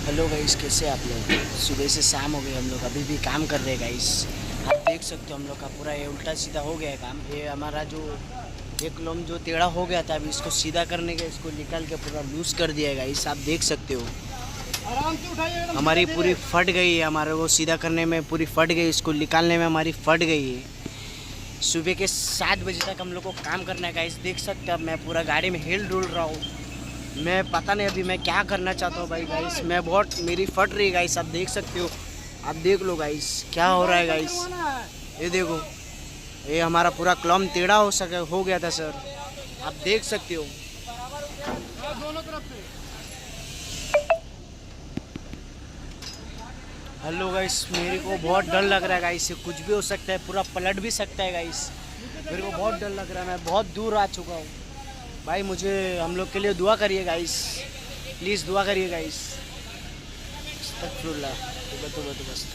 Hello guys, कैसे आप लोग। सुबह से शाम हो गई, हम लोग अभी भी काम कर रहे हैं गाइस। आप देख सकते हो हम लोग का पूरा ये उल्टा सीधा हो गया है काम। ये हमारा जो एक लोम जो टेढ़ा हो गया था, अभी इसको सीधा करने का इसको निकाल के पूरा लूज कर दिया है गाइस। आप देख सकते हो आराम से उठाइए एकदम हमारी धीरे पूरी धीरे। फट गई है, हमारे वो सीधा करने में पूरी फट गई, इसको निकालने में हमारी फट गई है। सुबह के 7 बजे तक हम लोग को काम करना है गाइस। देख सकते हो अब मैं पूरा गाड़ी में हिल डुल रहा हूँ। मैं पता नहीं अभी मैं क्या करना चाहता हूँ भाई गाइस। मैं बहुत मेरी फट रही है गाइस, आप देख सकते हो। आप देख लो गाइस क्या हो रहा है गाइस। ये देखो, ये हमारा पूरा क्लम टेढ़ा हो गया था सर, आप देख सकते हो। दोनों तरफ से। हेलो गाइस, मेरे को बहुत डर लग रहा है गाइस। ये कुछ भी हो सकता है, पूरा पलट भी सकता है गाइस। मेरे को बहुत डर लग रहा है, मैं बहुत दूर आ चुका हूँ भाई। मुझे हम लोग के लिए दुआ करिए गाइस, प्लीज़ दुआ करिए गाइस। अस्तगफिरुल्लाह। तो बस